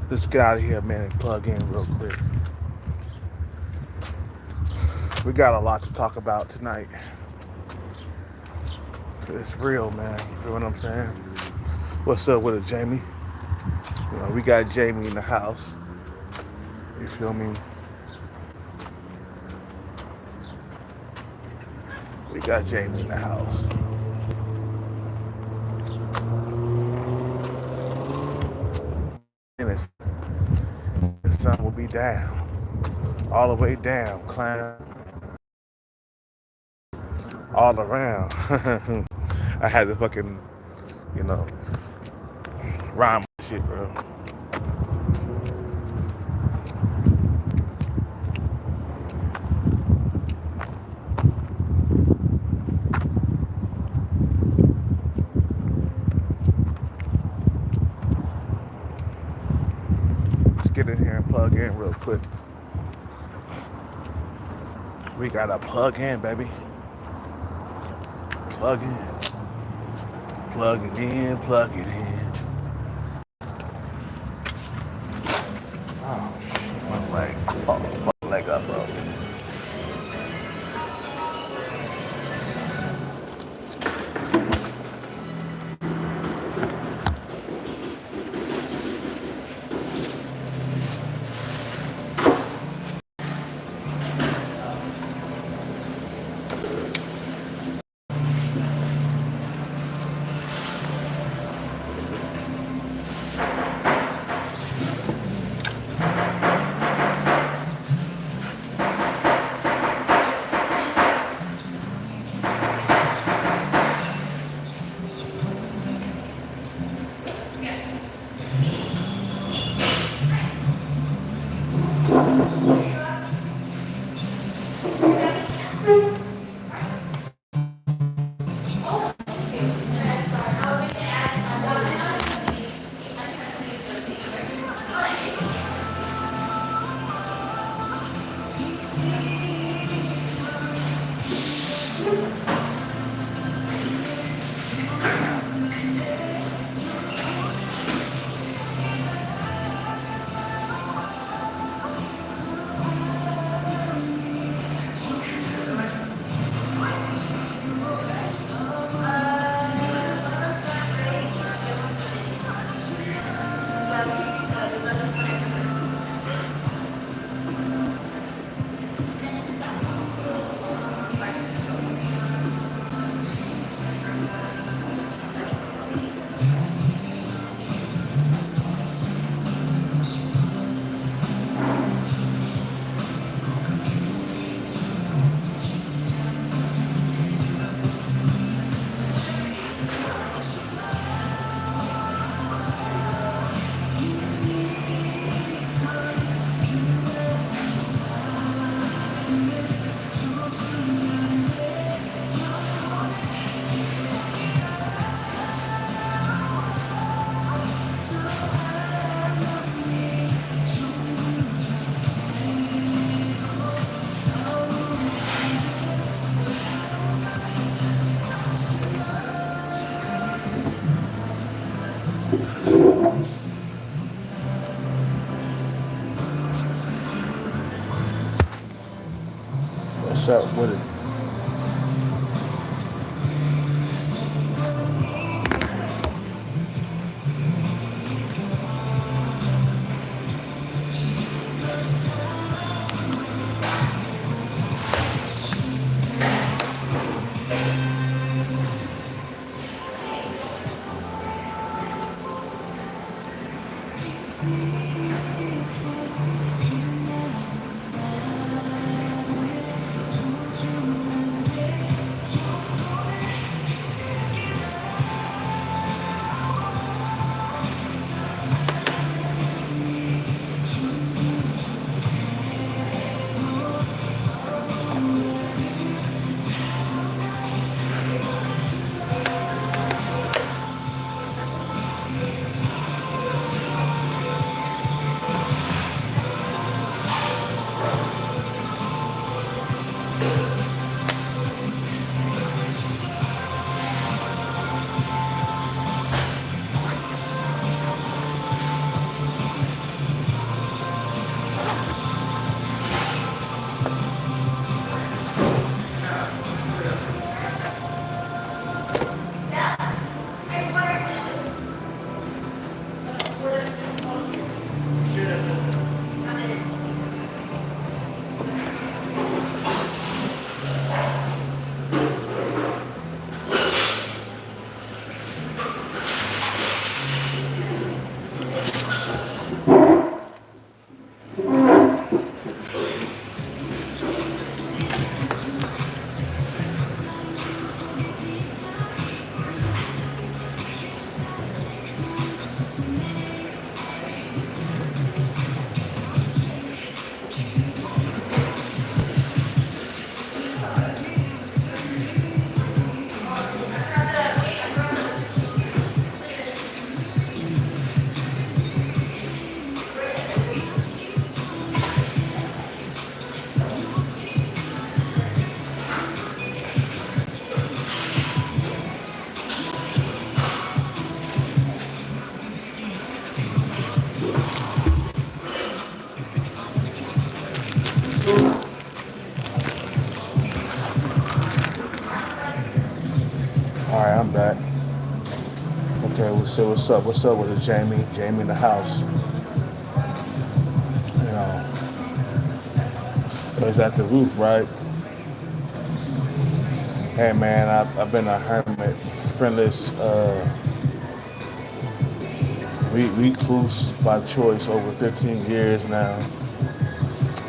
Let's get out of here, man, and plug in real quick. We got a lot to talk about tonight. It's real, man. You feel what I'm saying? What's up with it, Jamie? We got Jamie in the house. You feel me? We got Jamie in the house. And the sun will be down. All the way down. Climb all around. I had to fucking, you know, rhyme shit, bro. Let's get in here and plug in real quick. We gotta plug in, baby. Plug in. Plug it in, plug it in. Oh shit, my leg. Oh, my leg up, bro. What's up with it? All right, I'm back. Okay, we'll see what's up. What's up with it, Jamie? Jamie in the house. You know, it was at the roof, right? Hey man, I've been a hermit, friendless, recluse by choice over 15 years now.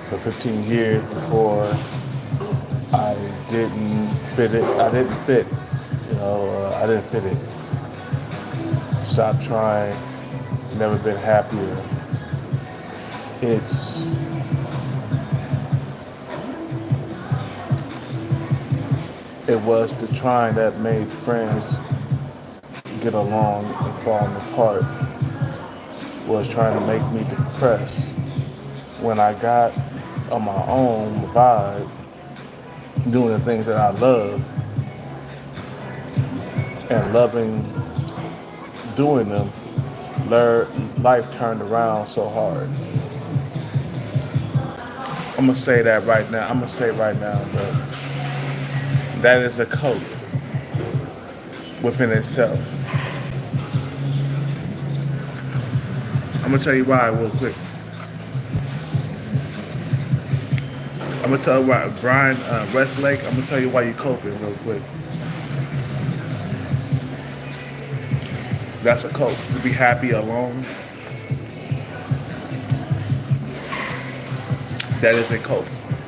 For 15 years before I didn't fit it. I didn't fit. I didn't fit it. Stopped trying. Never been happier. It's it was the trying that made friends get along and falling apart. Was trying to make me depressed. When I got on my own vibe, doing the things that I love and loving doing them, life turned around so hard. I'm gonna say that right now. I'm gonna say right now, bro. That is a code within itself. I'm gonna tell you why real quick. I'm gonna tell you why Brian Westlake. I'm gonna tell you why you coping real quick. That's a cope. To be happy alone, that is a cope.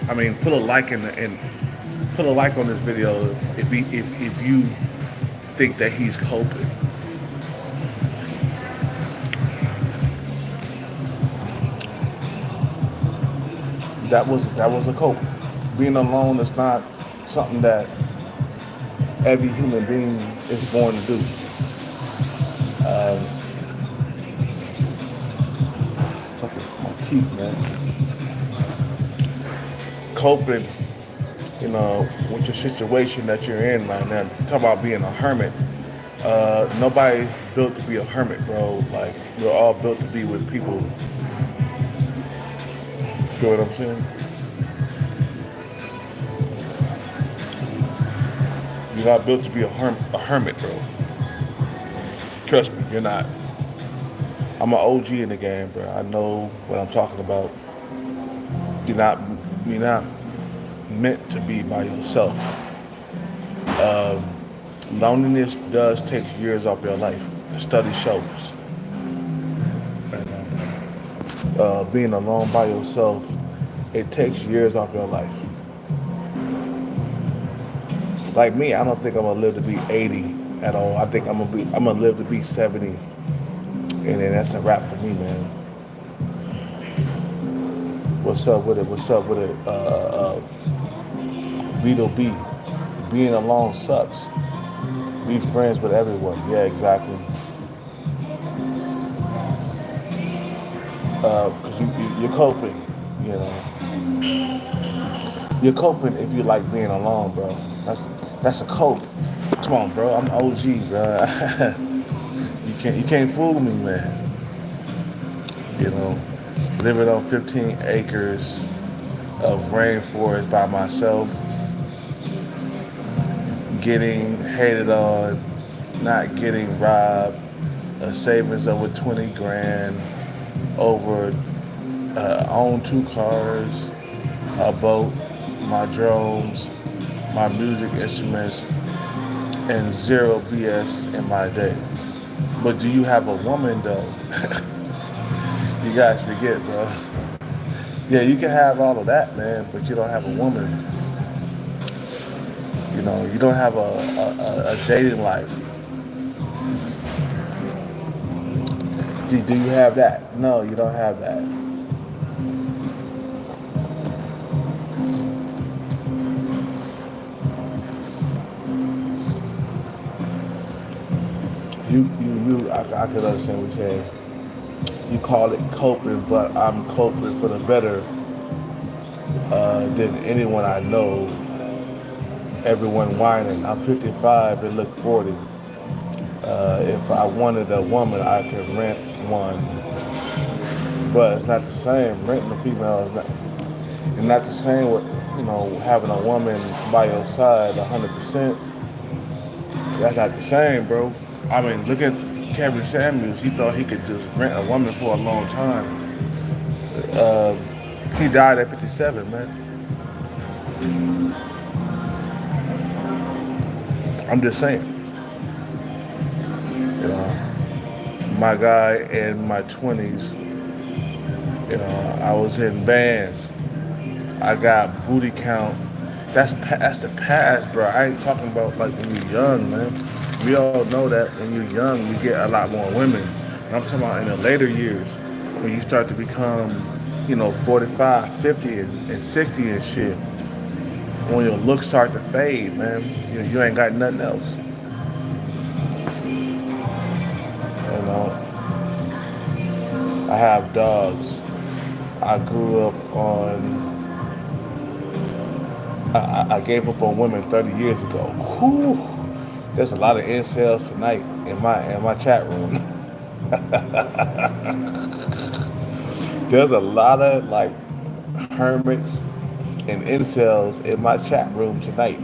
I mean, put a like in put a like on this video if you think that he's coping. That was a cope. Being alone is not something that every human being is born to do. Um, fucking my teeth, man. Coping, with your situation that you're in right now. Talk about being a hermit. Nobody's built to be a hermit, bro. Like we're all built to be with people. Feel what I'm saying? You're not built to be a hermit, bro. Trust me, you're not. I'm an OG in the game, bro. I know what I'm talking about. You're not, you're not meant to be by yourself. Um, Loneliness does take years off your life. The study shows. And, being alone by yourself, it takes years off your life. Like me, I don't think I'm gonna live to be 80 at all. I think I'm gonna live to be 70, and then that's a wrap for me, man. What's up with it? What's up with it? Beetle B. Being alone sucks. Be friends with everyone. Yeah, exactly. Because you're coping. You know, you're coping if you like being alone, bro. That's a cope. Come on, bro. I'm OG, bro. you can't fool me, man. You know, living on 15 acres of rainforest by myself, getting hated on, not getting robbed, a savings over 20 grand, over own 2 cars, a boat, my drones, my music instruments, and zero BS in my day. But do you have a woman though? You guys forget, bro. Yeah, you can have all of that, man, but you don't have a woman. You don't have a dating life. Do you have that? No, you don't have that. I can understand what you're saying. You call it coping, but I'm coping for the better than anyone I know. Everyone whining. I'm 55 and look 40. If I wanted a woman, I could rent one, but it's not the same. Renting a female is not, it's not the same with having a woman by your side 100%. That's not the same, bro. I mean, look at Kevin Samuels. He thought he could just rent a woman for a long time. Uh, he died at 57, man. I'm just saying, you know, my guy in my 20s, I was in bands. I got booty count. That's the past, bro. I ain't talking about like when you're young, man. We all know that when you're young, you get a lot more women. And I'm talking about in the later years when you start to become, 45, 50, and 60 and shit. When your looks start to fade, man, you ain't got nothing else. You know, I have dogs. I grew up on. I gave up on women 30 years ago. Whew. There's a lot of incels tonight in my chat room. There's a lot of like hermits and incels in my chat room tonight.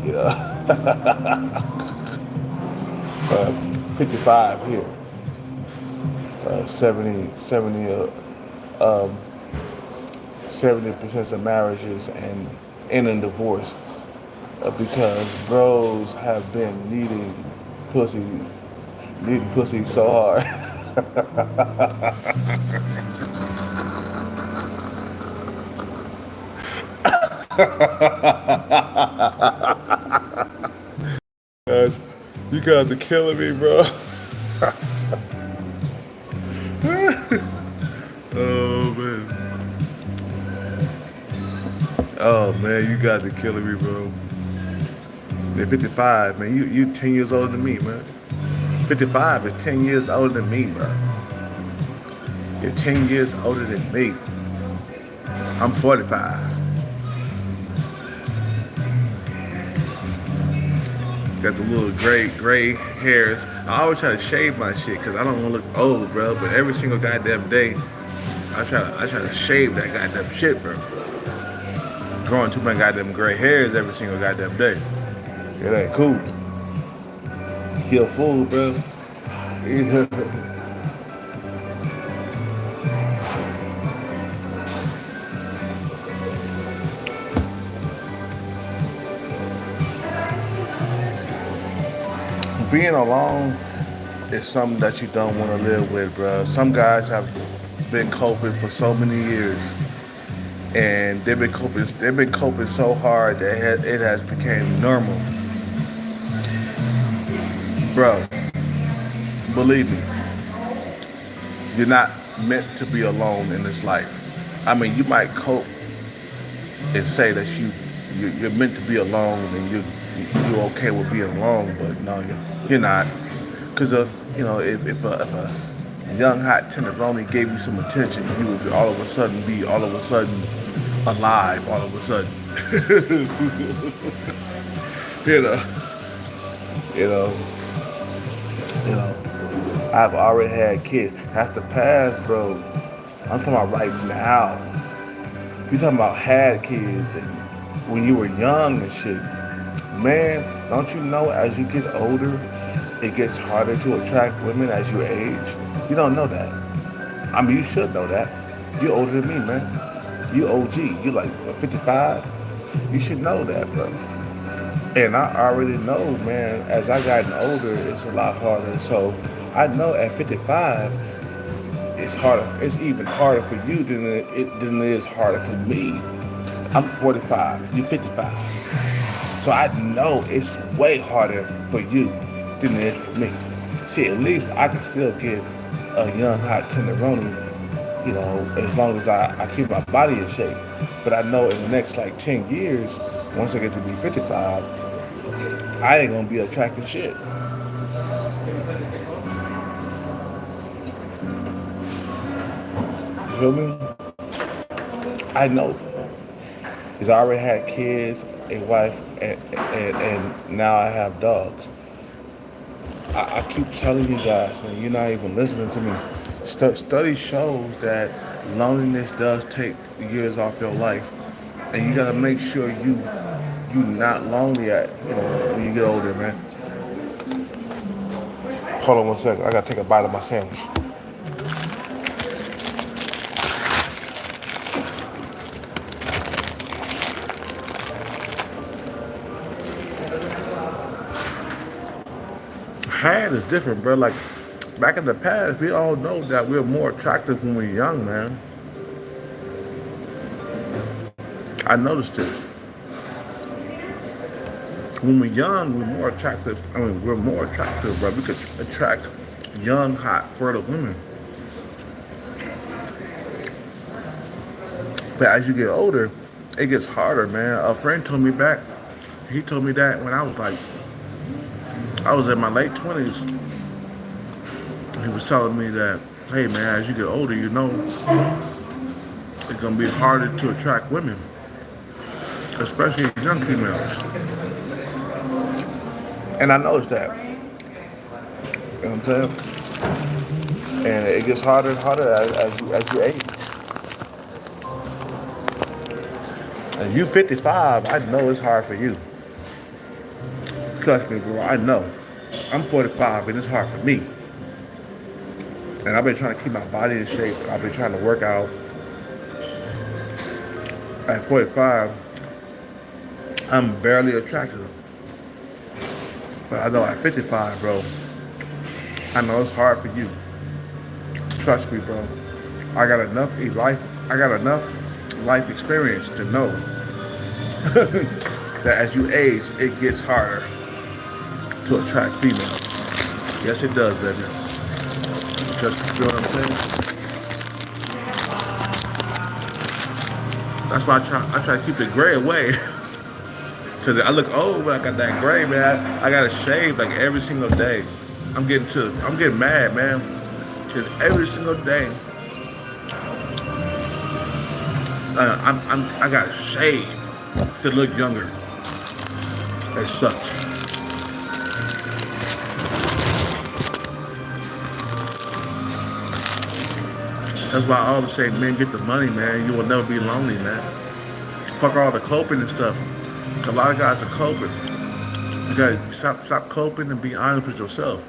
You know, 55 here, um, 70% of marriages and end in divorce because bros have been pussy, needing pussy so hard. Guys, you guys are killing me, bro. Oh man. Oh man, you guys are killing me, bro. You're 55, man. You 10 years older than me, man. 55 is 10 years older than me, bro. You're 10 years older than me. I'm 45. Got the little gray hairs. I always try to shave my shit because I don't want to look old, bro. But every single goddamn day, I try to shave that goddamn shit, bro. Growing too many goddamn gray hairs every single goddamn day. It ain't cool. He a fool, bro. Being alone is something that you don't want to live with, bro. Some guys have been coping for so many years, and they've been coping so hard that it has become normal, bro. Believe me, you're not meant to be alone in this life. I mean, you might cope and say that you're meant to be alone and you're okay with being alone, but no, you're not. Because if a young hot tenderoni gave you some attention, you would all of a sudden be all of a sudden alive, all of a sudden. you know, you know, you know. I've already had kids. That's the past, bro. I'm talking about right now. You talking about had kids and when you were young and shit. Man, don't you know as you get older, it gets harder to attract women as you age? You don't know that. I mean, you should know that. You're older than me, man. You OG. You like 55. You should know that, bro. And I already know, man, as I gotten older, it's a lot harder. So I know at 55, it's harder. It's even harder for you than it is harder for me. I'm 45. You're 55. So I know it's way harder for you than it is for me. See, at least I can still get a young hot tenderoni, as long as I keep my body in shape. But I know in the next like 10 years, once I get to be 55, I ain't gonna be attracting shit. feel me? I know. Because I already had kids, a wife, and now I have dogs. I keep telling you guys, man, you're not even listening to me. Study shows that loneliness does take years off your life, and you gotta make sure you not lonely at when you get older, man. Hold on one second. I gotta take a bite of my sandwich. Hand is different, bro. Like back in the past, we all know that we're more attractive when we're young, man. I noticed this. When we're young, we're more attractive. I mean, we're more attractive, bro. We could attract young, hot, fertile women. But as you get older, it gets harder, man. A friend told me back. He told me that when I was in my late 20s. He was telling me that, hey, man, as you get older, it's gonna be harder to attract women, especially young females. And I noticed that. You know what I'm saying? And it gets harder and harder as you age. And you 55, I know it's hard for you. Trust me, bro, I know. I'm 45 and it's hard for me. And I've been trying to keep my body in shape. I've been trying to work out. At 45, I'm barely attractive. But I know at 55, bro, I know it's hard for you. Trust me, bro. I got enough life experience to know that as you age, it gets harder to attract females. Yes, it does, baby. Just you know what I'm saying? That's why I try to keep the gray away. Cause I look old when I got that gray, man. I gotta shave like every single day. I'm getting mad, man. Cause every single day, I gotta shave to look younger. It sucks. That's why I always say, men, get the money, man. You will never be lonely, man. Fuck all the coping and stuff. A lot of guys are coping. You gotta stop coping and be honest with yourself.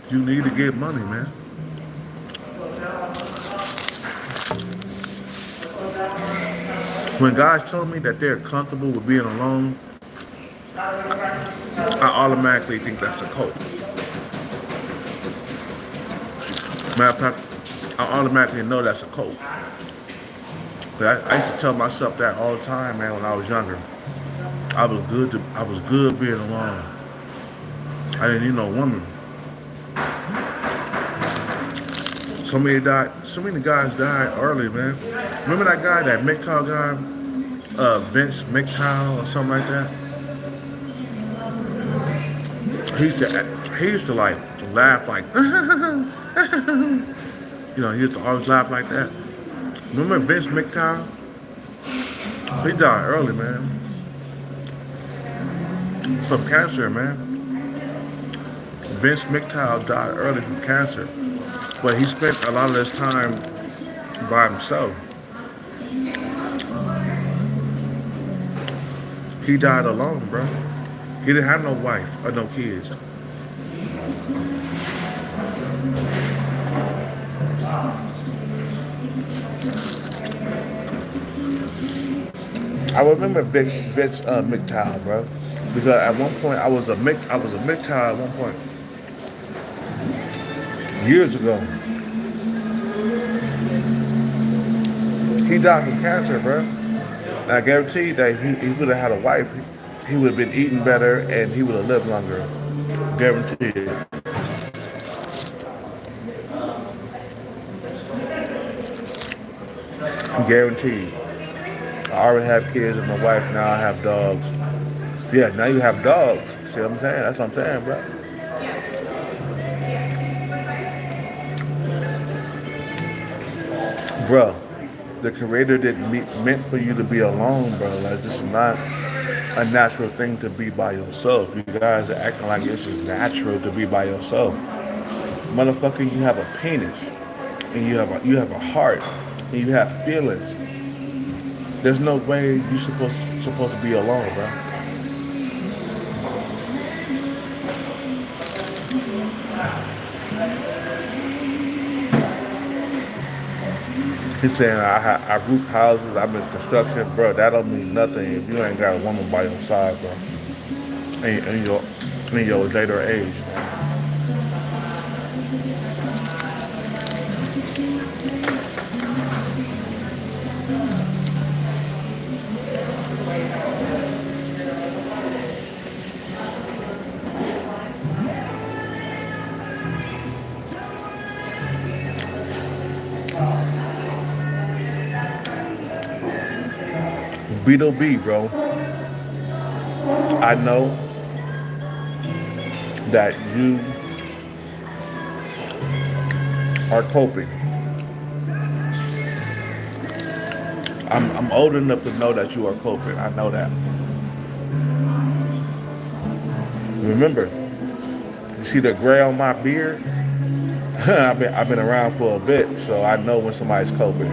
You need to get money, man. When guys tell me that they're comfortable with being alone, I automatically think that's a cope. Matter of fact, I automatically know that's a cope. But I used to tell myself that all the time, man, when I was younger. I was good being alone. I didn't need no woman. So many guys died early, man. Remember that guy, that MGTOW guy? Vince MGTOW or something like that? He used to like laugh like he used to always laugh like that. Remember Vince MGTOW? He died early, man. From cancer, man. Vince MGTOW died early from cancer. But he spent a lot of his time by himself. He died alone, bro. He didn't have no wife or no kids. I remember Vince MGTOW, bro, because at one point I was a MGTOW at one point years ago. He died from cancer, bro. And I guarantee that he would have had a wife, he would have been eating better and he would have lived longer. Guaranteed it. Guaranteed. I already have kids with my wife, now I have dogs. Yeah, now you have dogs. See what I'm saying? That's what I'm saying, bro. Bro, the creator didn't meant for you to be alone, bro. Like this is not a natural thing to be by yourself. You guys are acting like this is natural to be by yourself. Motherfucker, you have a penis and you have a heart and you have feelings. There's no way you supposed to be alone, bro. He's saying I roof houses, I'm in construction, bro. That don't mean nothing if you ain't got a woman by your side, bro. In your later age, man. Beetle B, bro. I know that you are coping. I'm old enough to know that you are coping. I know that. Remember, you see the gray on my beard? I've been around for a bit, so I know when somebody's coping.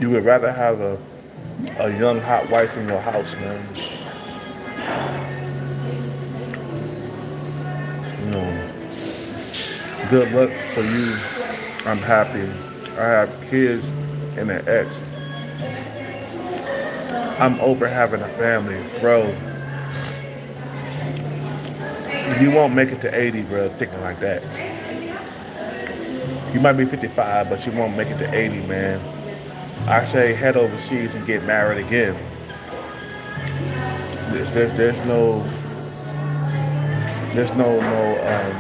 You would rather have a young hot wife in your house, man. You know, good luck for you. I'm happy. I have kids and an ex. I'm over having a family, bro. You won't make it to 80, bro, thinking like that. You might be 55, but you won't make it to 80, man. I say head overseas and get married again. There's no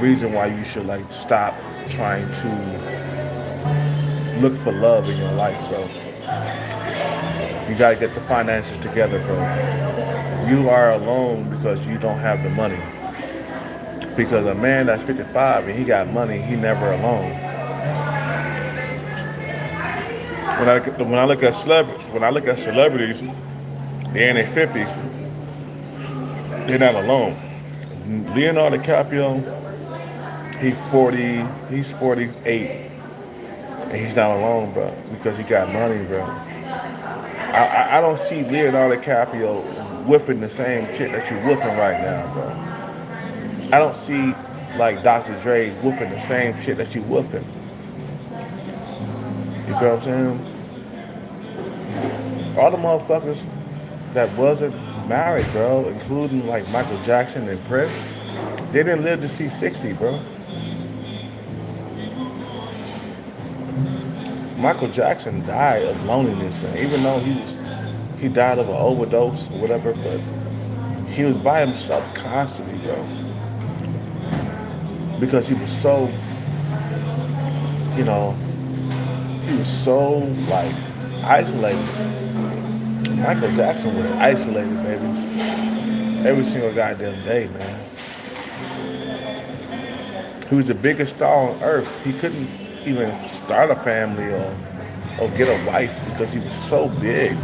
reason why you should like stop trying to look for love in your life, bro. You gotta get the finances together, bro. You are alone because you don't have the money. Because a man that's 55 and he got money, he never alone. When I look at celebrities, they're in their 50s, they're not alone. Leonardo DiCaprio, he's 48, and he's not alone, bro, because he got money, bro. I don't see Leonardo DiCaprio whiffing the same shit that you whiffing right now, bro. I don't see like Dr. Dre woofing the same shit that you woofing. You feel what I'm saying? All the motherfuckers that wasn't married, bro, including like Michael Jackson and Prince, they didn't live to see 60, bro. Michael Jackson died of loneliness, man. Even though he died of an overdose or whatever, but he was by himself constantly, bro. Because he was so, you know, he was so like isolated. Michael Jackson was isolated, baby. Every single goddamn day, man. He was the biggest star on earth. He couldn't even start a family or get a wife because he was so big.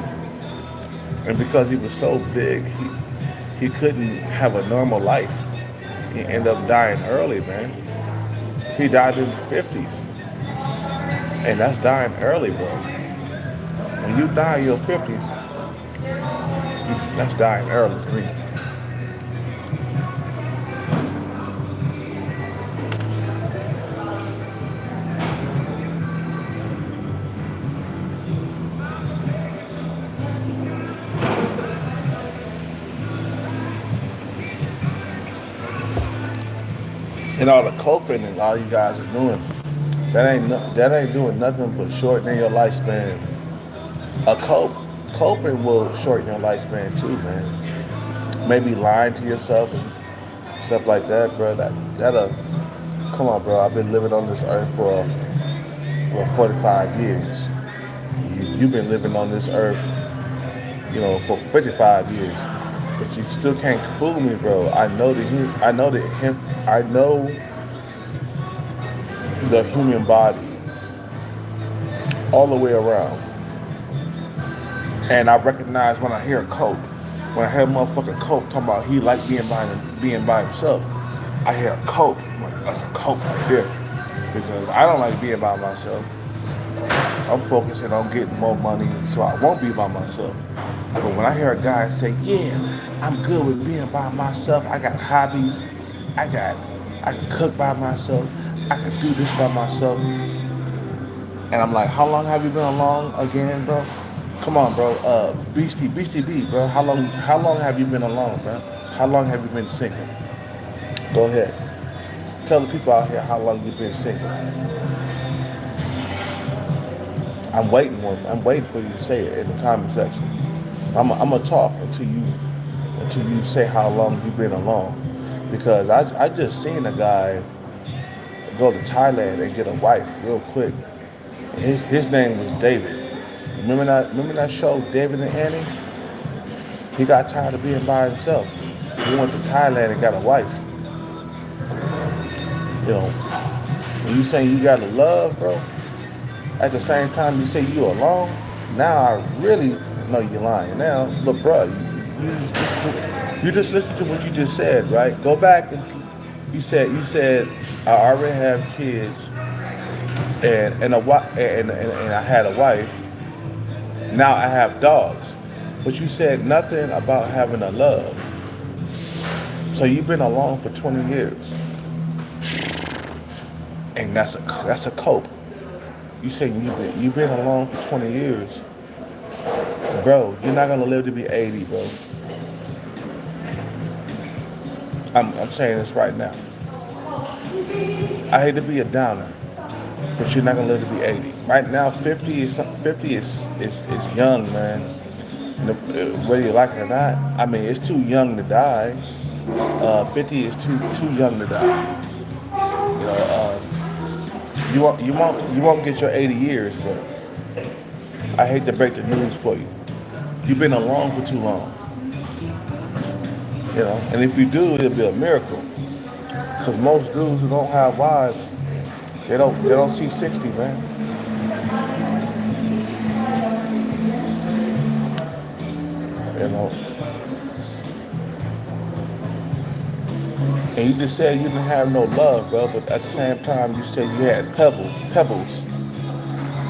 And because he was so big, he couldn't have a normal life. He ended up dying early, man. He died in the 50s. And that's dying early, bro. When you die in your 50s, that's dying early to me. And all the coping and all you guys are doing, that ain't doing nothing but shortening your lifespan. Coping will shorten your lifespan too, man. Maybe lying to yourself and stuff like that, bro. That'll come on, bro. I've been living on this earth for 45 years. You've been living on this earth, for 55 years. But you still can't fool me, bro. I know the human body all the way around. And I recognize when I hear Cope, when I hear motherfucking Cope talking about he like being by himself, I hear Cope. I'm like, that's a Cope right there. Because I don't like being by myself. I'm focusing on getting more money so I won't be by myself. But when I hear a guy say, yeah, I'm good with being by myself, I got hobbies, I got I can cook by myself, I can do this by myself. And I'm like, how long have you been alone again, bro? Come on, bro. Beastie B, bro. How long have you been alone, bro? How long have you been single? Go ahead. Tell the people out here how long you've been single. I'm waiting for you to say it in the comment section. I'm gonna talk until you say how long you've been alone. Because I just seen a guy go to Thailand and get a wife real quick. His name was David. Remember that show, David and Annie? He got tired of being by himself. He went to Thailand and got a wife. You know, when you saying you gotta love, bro, at the same time you say you alone, now I really know you're lying. Now, but bro, you just listen to what you just said, right? Go back and you said I already have kids and I had a wife. Now I have dogs. But you said nothing about having a love. So you've been alone for 20 years. And that's a cope. You say you've been alone for 20 years. Bro, you're not gonna live to be 80, bro. I'm saying this right now. I hate to be a downer, but you're not gonna live to be 80. Right now, 50 is young, man. Whether you like it or not, I mean, it's too young to die. 50 is too young to die. You know, you won't get your 80 years, but I hate to break the news for you. You've been alone for too long. You know, and if you do, it'll be a miracle. Cause most dudes who don't have wives, they don't see 60, man. You know. And you just said you didn't have no love, bro, but at the same time you said you had pebbles.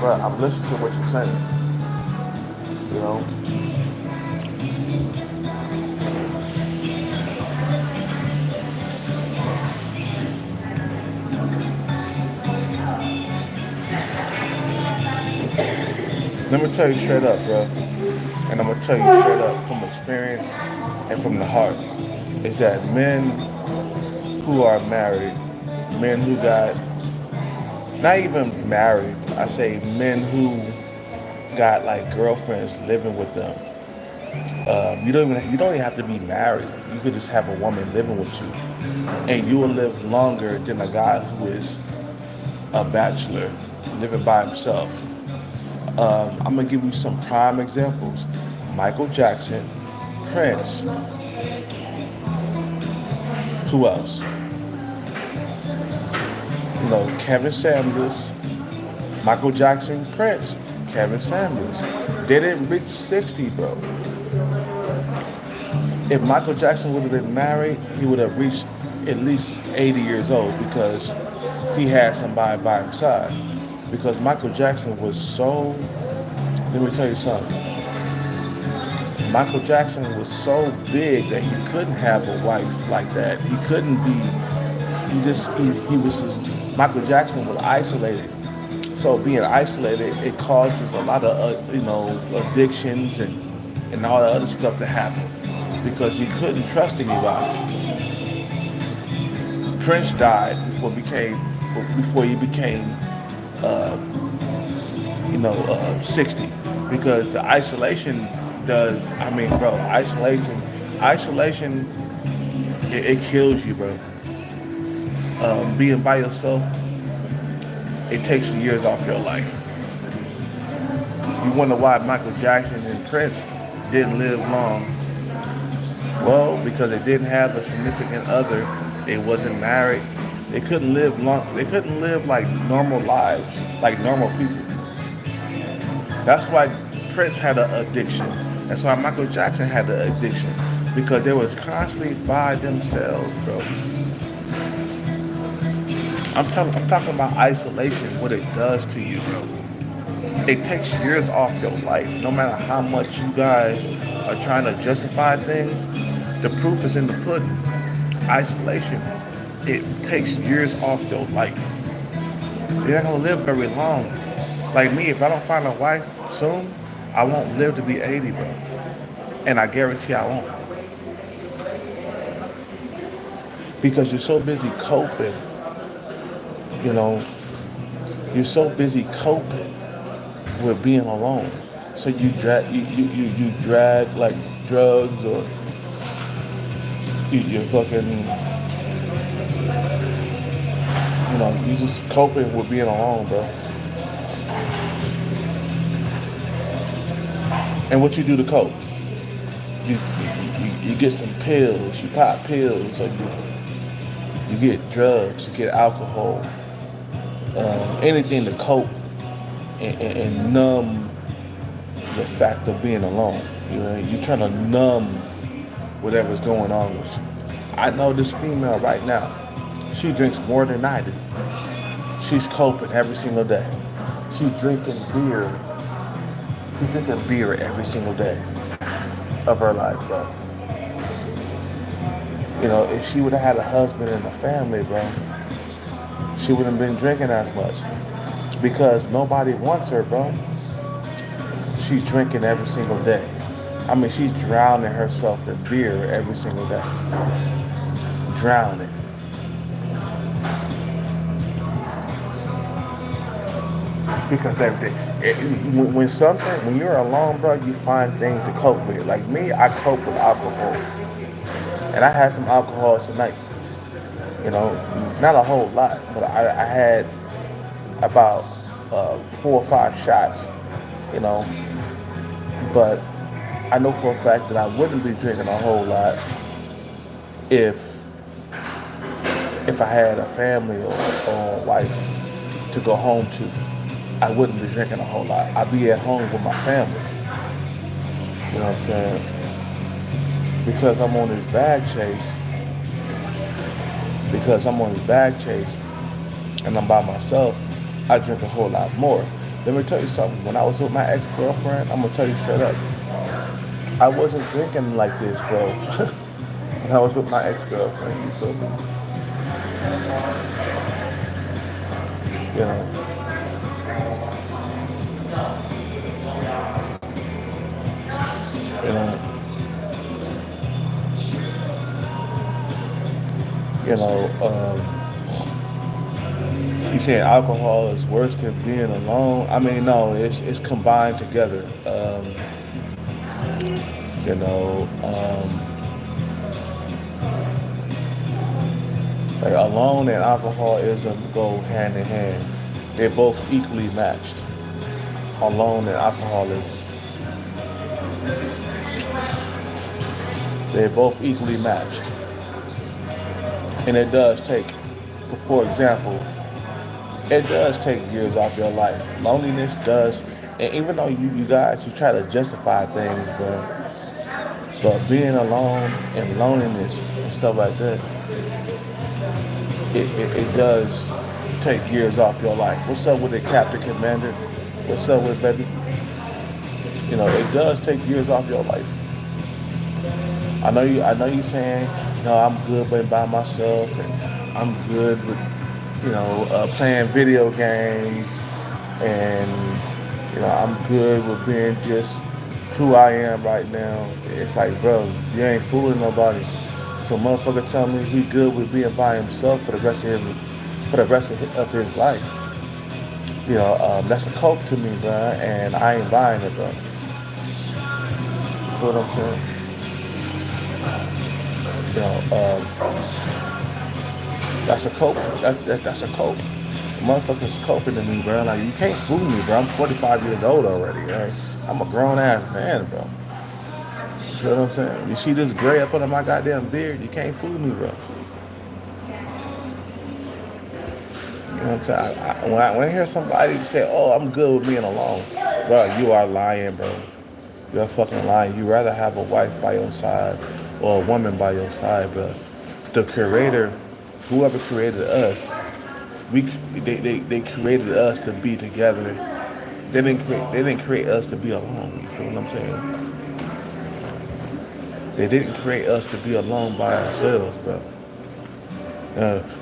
Bro, I'm listening to what you're saying. You know. Let me tell you straight up, bro. And I'm gonna tell you straight up from experience and from the heart, is that men who are married, men who got not even married, I say men who got like girlfriends living with them. You don't even have to be married. You could just have a woman living with you, and you will live longer than a guy who is a bachelor living by himself. I'm gonna give you some prime examples: Michael Jackson, Prince. Who else? You know, Kevin Samuels, Michael Jackson, Prince, Kevin Samuels. They didn't reach 60, bro. If Michael Jackson would have been married, he would have reached at least 80 years old because he had somebody by his side. Because Michael Jackson was so, let me tell you something. Michael Jackson was so big that he couldn't have a wife like that. He couldn't be, he was just, Michael Jackson was isolated. So being isolated, it causes a lot of, addictions and all the other stuff to happen because he couldn't trust anybody. Prince died before he became, 60 because the isolation does, I mean, bro, isolation, it kills you, bro. Being by yourself, it takes years off your life. You wonder why Michael Jackson and Prince didn't live long. Well, because they didn't have a significant other, they wasn't married, they couldn't live long. They couldn't live like normal lives, like normal people. That's why Prince had an addiction. That's why Michael Jackson had an addiction because they was constantly by themselves, bro. I'm talking about isolation, what it does to you, bro. It takes years off your life. No matter how much you guys are trying to justify things, the proof is in the pudding. Isolation, it takes years off your life. You're not gonna live very long. Like me, if I don't find a wife soon, I won't live to be 80, bro. And I guarantee I won't. Because you're so busy coping, you know, you're so busy coping with being alone. So you drag like drugs or you're fucking, you just coping with being alone, bro. And what you do to cope? You get some pills, you pop pills, or you get drugs, you get alcohol, anything to cope and numb the fact of being alone. You're trying to numb whatever's going on with you. I know this female right now, she drinks more than I do. She's coping every single day. She's drinking beer. She's drinking beer every single day of her life, bro. If she would have had a husband and a family, bro, she wouldn't have been drinking as much. Because nobody wants her, bro. She's drinking every single day. I mean, she's drowning herself in beer every single day. Drowning. Because when you're alone, bro, you find things to cope with. Like me, I cope with alcohol. And I had some alcohol tonight. Not a whole lot, but I had about 4 or 5 shots, you know. But I know for a fact that I wouldn't be drinking a whole lot if I had a family or a wife to go home to. I wouldn't be drinking a whole lot. I'd be at home with my family. You know what I'm saying? Because I'm on this bag chase. And I'm by myself, I drink a whole lot more. Let me tell you something. When I was with my ex-girlfriend, I'm gonna tell you straight up, I wasn't drinking like this, bro. When I was with my ex-girlfriend, you feel me? You know. You know. You know. You saying alcohol is worse than being alone? I mean, no, it's combined together. You know, like alone and alcoholism go hand in hand. They're both equally matched. Alone and alcoholism. They're both equally matched. And it does take, for example, it does take years off your life. Loneliness does, and even though you guys, you try to justify things, but being alone and loneliness and stuff like that, it does take years off your life. What's up with it, Captain Commander? What's up with it, baby? It does take years off your life. I know you saying, I'm good being by myself and I'm good with, playing video games and, I'm good with being just who I am right now. It's like, bro, you ain't fooling nobody. So motherfucker tell me he good with being by himself for the rest of his life. That's a coke to me, bro, and I ain't buying it, bro. You feel what I'm saying? That's a cope. That's a cope. Motherfuckers coping to me, bro. Like, you can't fool me, bro. I'm 45 years old already, right? I'm a grown ass man, bro. You feel what I'm saying? You see this gray up under my goddamn beard, you can't fool me, bro. You know what I'm saying? When I hear somebody say, "Oh, I'm good with being alone," bro, you are lying, bro. You're fucking lying. You rather have a wife by your side or a woman by your side, bro. The creator, whoever created us, we they created us to be together. They didn't create us to be alone. You feel what I'm saying? They didn't create us to be alone by ourselves, bro.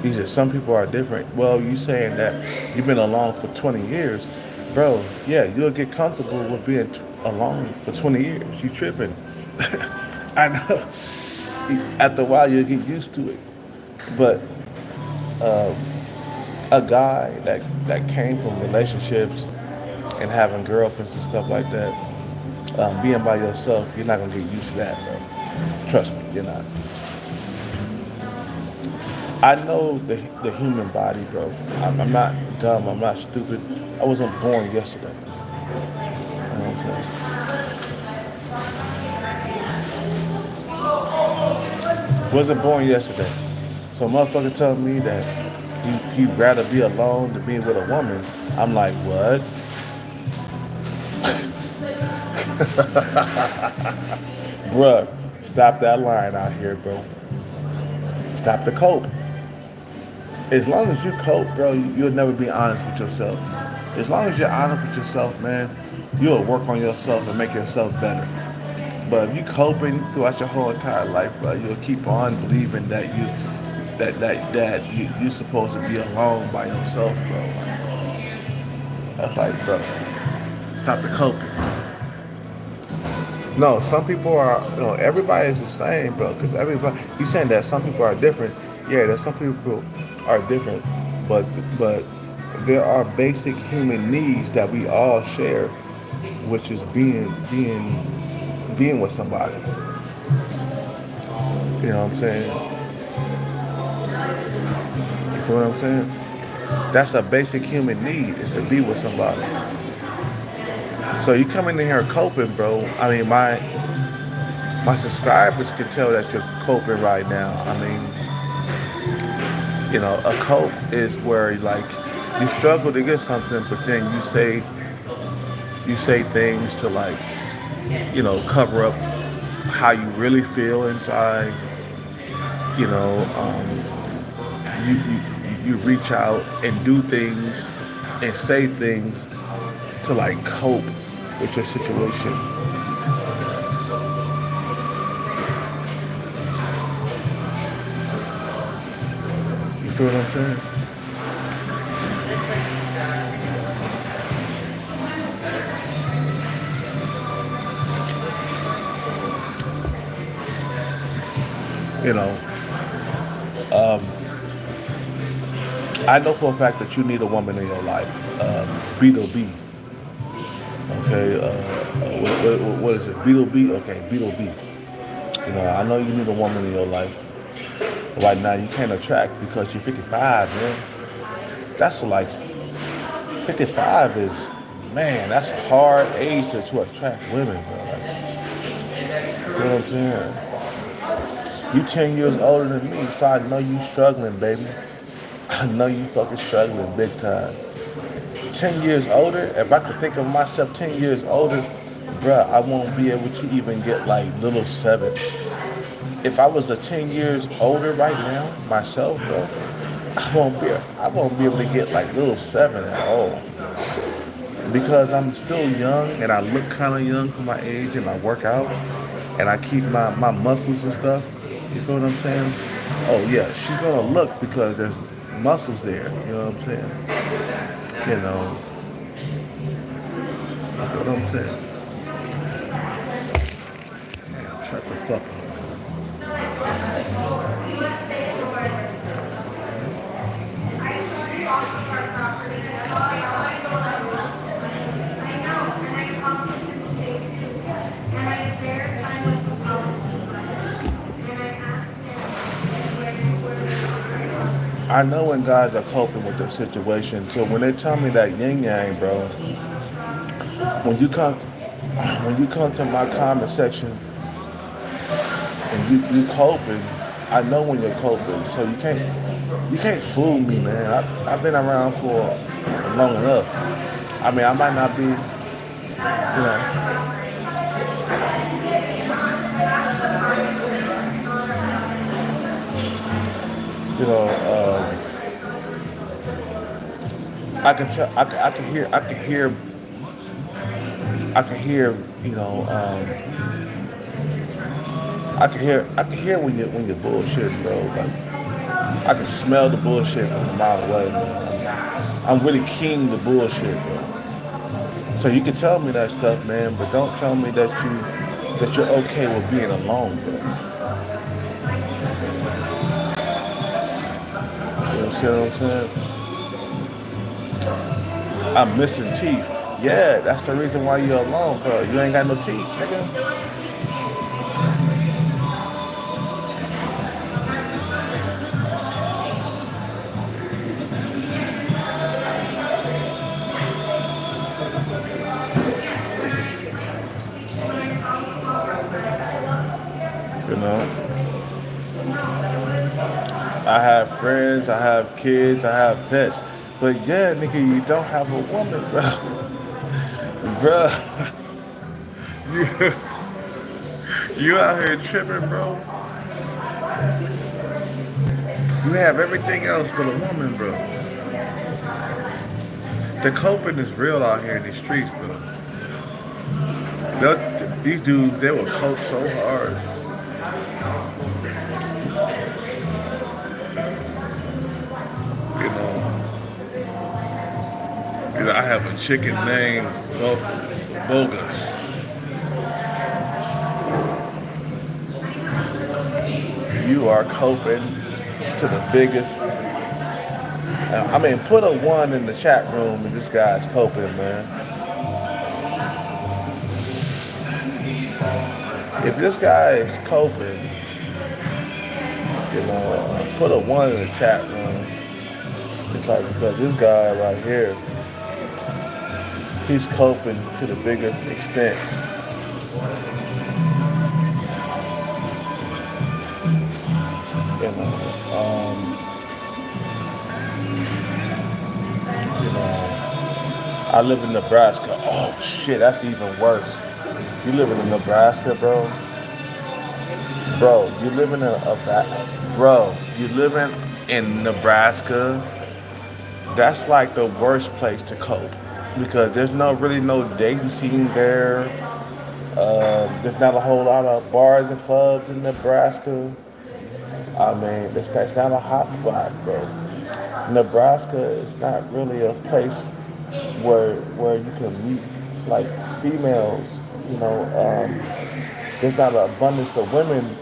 He said some people are different. Well, you saying that you've been alone for 20 years, bro? Yeah, you'll get comfortable with being alone for 20 years. You tripping? I know. After a while, you'll get used to it. But a guy that came from relationships and having girlfriends and stuff like that, being by yourself, you're not gonna get used to that, bro. Trust me, you're not. I know the human body, bro. I'm not dumb. I'm not stupid. I wasn't born yesterday. You know what I'm saying? Wasn't born yesterday. So motherfucker telling me that he'd rather be alone than be with a woman. I'm like, what? Bruh, stop that line out here, bro. Stop the cope. As long as you cope, bro, you'll never be honest with yourself. As long as you're honest with yourself, man, you'll work on yourself and make yourself better. But if you coping throughout your whole entire life, bro, you'll keep on believing that you're supposed to be alone by yourself, bro. That's like, bro, stop the coping. No, some people are, everybody is the same, bro. Because everybody, you saying that some people are different. Yeah, there's some people are different, but but there are basic human needs that we all share, which is being with somebody. You know what I'm saying? You feel what I'm saying? That's a basic human need is to be with somebody. So you come in here coping, bro. I mean, my subscribers can tell that you're coping right now. I mean, a cope is where like you struggle to get something, but then you say things to like, cover up how you really feel inside. You know, you reach out and do things and say things to like cope with your situation. You feel what I'm saying? You know, I know for a fact that you need a woman in your life. Beetle B. Okay, what is it? Beetle B? Okay, Beetle B. I know you need a woman in your life. Right now, you can't attract because you're 55, man. That's like 55 is, man, that's a hard age to attract women, bro. Like, you feel what I'm saying? You 10 years older than me, so I know you struggling, baby. I know you fucking struggling big time. 10 years older, if I could think of myself 10 years older, bruh, I won't be able to even get like little seven. If I was a 10 years older right now, myself, bro, I won't be able to get like little seven at all. Because I'm still young and I look kind of young for my age and I work out and I keep my muscles and stuff. You feel what I'm saying? Oh yeah, she's gonna look because there's muscles there. You know what I'm saying? You know, that's what I'm saying. Damn, shut the fuck up. I know when guys are coping with their situation. So when they tell me that yin yang, bro, when you come when you come to my comment section and you coping. I know when you're coping, so you can't fool me, man. I've been around for long enough. I mean, I might not be, you know, I can tell, I can hear, you know, I can hear when you're bullshitting, bro. Like I can smell the bullshit from a mile away, man. I'm really keen to bullshit, bro. So you can tell me that stuff, man, but don't tell me that you're okay with being alone, bro. You know what I'm saying? I'm missing teeth. Yeah, that's the reason why you're alone, bro. You ain't got no teeth, nigga. You know, I have friends, I have kids, I have pets, but yeah, nigga, you don't have a woman, bro. Bro, you you out here tripping, bro. You have everything else but a woman, bro. The coping is real out here in these streets, bro. These dudes, they will cope so hard. You know, I have a chicken named Bogus. You are coping to the biggest. I mean, put a one in the chat room and this guy's coping, man. If this guy is coping, put a one in the chat room. It's like because this guy right here, he's coping to the biggest extent. You know, I live in Nebraska. Oh shit, that's even worse. You living in Nebraska, bro? Bro, you living in bro, you living in Nebraska. That's like the worst place to cope because there's really no dating scene there. There's not a whole lot of bars and clubs in Nebraska. I mean, that's not a hot spot, bro. Nebraska is not really a place where you can meet like females. There's not an abundance of women.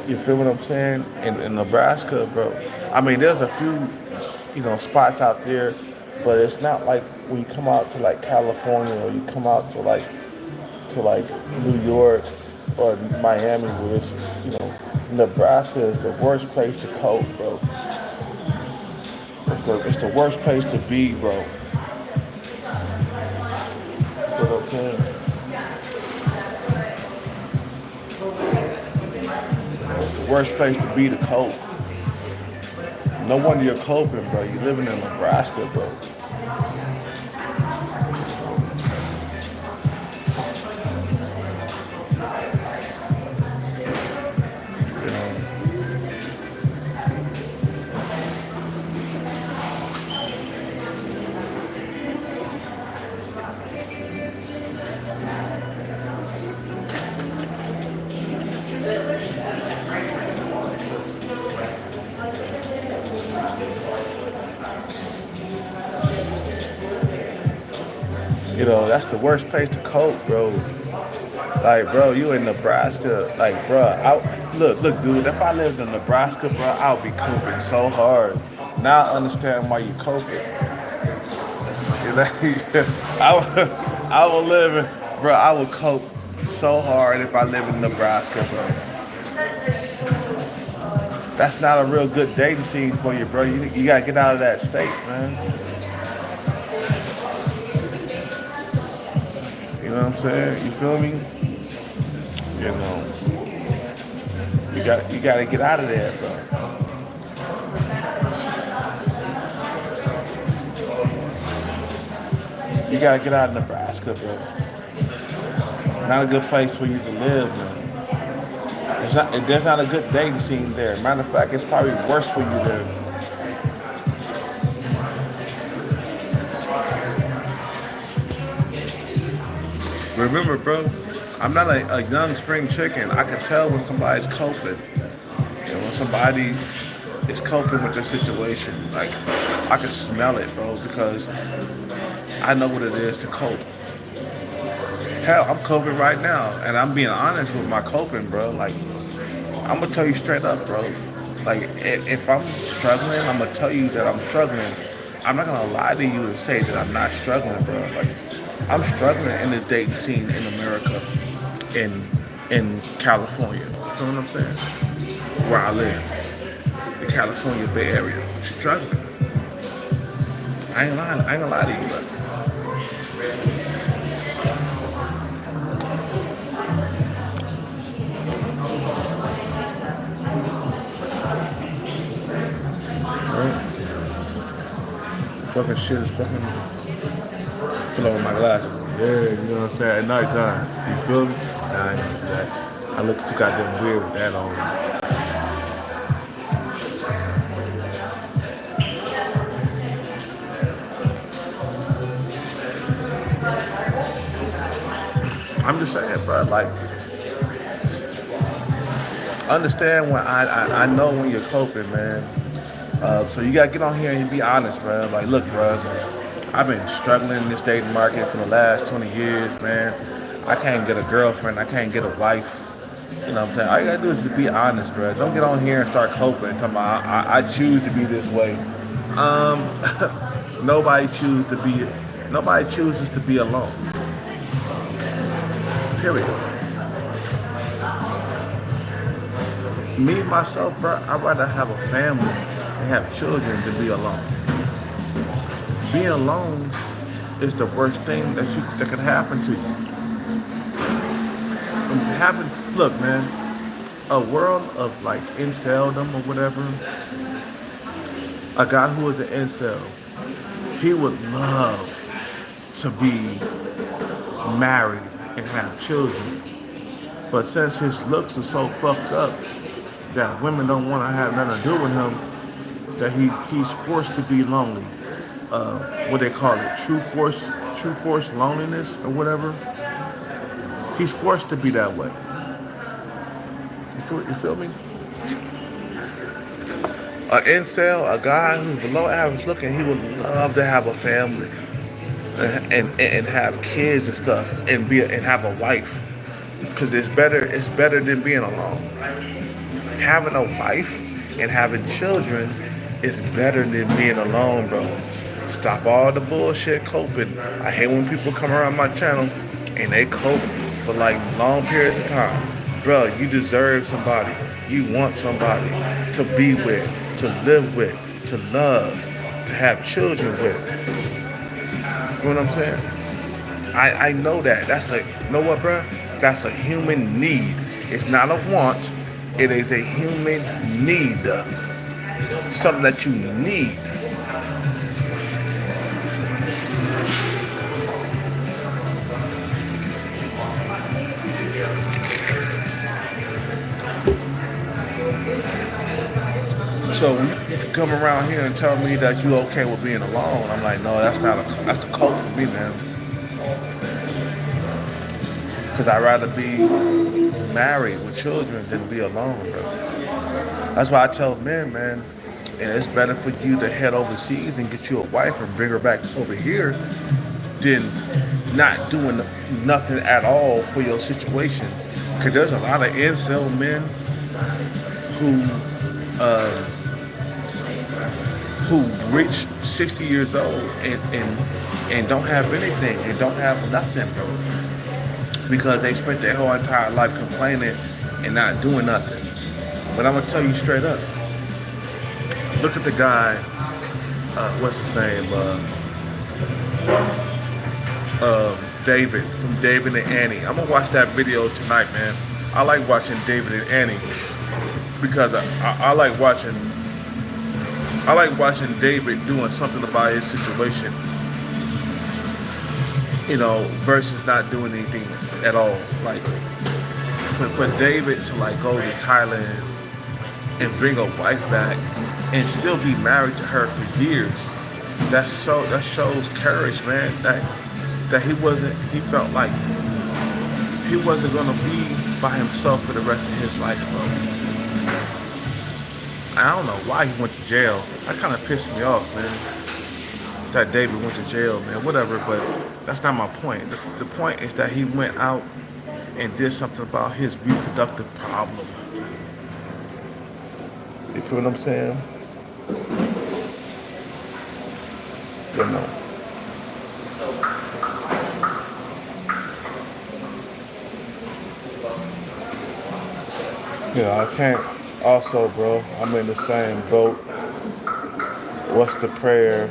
You feel what I'm saying? In Nebraska, bro. I mean, there's a few, spots out there, but it's not like when you come out to like California or you come out to like New York or Miami, where Nebraska is the worst place to cope, bro. It's the worst place to be, bro. You feel what I'm saying? It's the worst place to be to cope. No wonder you're coping, bro. You're living in Nebraska, bro. You know, that's the worst place to cope, bro. Like, bro, you in Nebraska, like, bro. Look, dude. If I lived in Nebraska, bro, I would be coping so hard. Now I understand why you coping. You know, I would live in, bro. I would cope so hard if I lived in Nebraska, bro. That's not a real good dating scene for you, bro. You gotta get out of that state, man. You know what I'm saying? You feel me? You know. You gotta get out of there, bro. You gotta get out of Nebraska, bro. Not a good place for you to live, man. There's not a good dating scene there. Matter of fact, it's probably worse for you there. Remember, bro, I'm not a young spring chicken. I can tell when somebody's coping. And when somebody is coping with their situation, like I can smell it, bro, because I know what it is to cope. Hell, I'm coping right now, and I'm being honest with my coping, bro. Like, I'm gonna tell you straight up, bro. Like, if I'm struggling, I'm gonna tell you that I'm struggling. I'm not gonna lie to you and say that I'm not struggling, bro. Like, I'm struggling in the dating scene in America, in California. You know what I'm saying? Where I live, the California Bay Area. Struggling. I ain't lying. I ain't gonna lie to you, bro. Right? Fucking shit is fucking pull over my glasses. Yeah, you know what I'm saying? At night time. You feel me? Nah, I ain't gonna do that. I look too goddamn weird with that on. I'm just saying, bro, like, understand when I know when you're coping, man. So you gotta get on here and be honest, bro. Like, look, bro, I've been struggling in this dating market for the last 20 years, man. I can't get a girlfriend. I can't get a wife. You know what I'm saying? All you gotta do is just be honest, bro. Don't get on here and start coping. Talking about I choose to be this way. Um, nobody chooses to be. Nobody chooses to be alone. Period. Me myself, bro, I'd rather have a family and have children than be alone. Being alone is the worst thing that could happen to you. Look, man, a world of like inceldom or whatever. A guy who is an incel, he would love to be married and have children. But since his looks are so fucked up that women don't want to have nothing to do with him, that he's forced to be lonely. What they call it, true force loneliness or whatever. He's forced to be that way. You feel me? An incel, a guy who's below average looking, he would love to have a family and have kids and stuff and have a wife. Cause it's better than being alone. Having a wife and having children is better than being alone, bro. Stop all the bullshit coping. I hate when people come around my channel and they cope for like long periods of time. Bro, you deserve somebody. You want somebody to be with, to live with, to love, to have children with. You know what I'm saying? I know that. You know what, bro? That's a human need. It's not a want. It is a human need. Something that you need. So when you can come around here and tell me that you okay with being alone, I'm like, no, that's the cult for me, man. Because I'd rather be married with children than be alone, bro. That's why I tell men, man, and it's better for you to head overseas and get you a wife and bring her back over here than not doing nothing at all for your situation. Because there's a lot of incel men who uh, who reach 60 years old and don't have anything and don't have nothing, bro. Because they spent their whole entire life complaining and not doing nothing. But I'm gonna tell you straight up. Look at the guy, what's his name? David, from David and Annie. I'm gonna watch that video tonight, man. I like watching David and Annie. because I like watching. I like watching David doing something about his situation, versus not doing anything at all. Like for David to like go to Thailand and bring a wife back and still be married to her for years, that shows courage, man. That he felt like he wasn't gonna be by himself for the rest of his life, bro. I don't know why he went to jail. That kind of pissed me off, man. That David went to jail, man. Whatever, but that's not my point. The point is that he went out and did something about his reproductive problem. You feel what I'm saying? You know. I can't. Also, bro, I'm in the same boat. What's the prayer?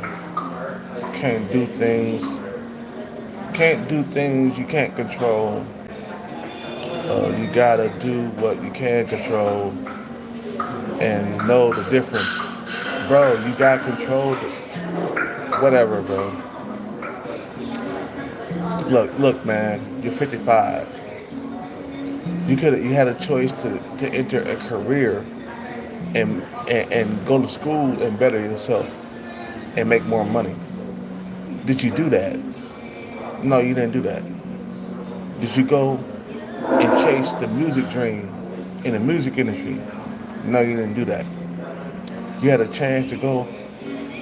Can't do things. Can't do things you can't control. You gotta do what you can control and know the difference. Bro, you got control. Whatever, bro. Look, man. You're 55. You had a choice to enter a career and go to school and better yourself and make more money. Did you do that? No, you didn't do that. Did you go and chase the music dream in the music industry? No, you didn't do that. You had a chance to go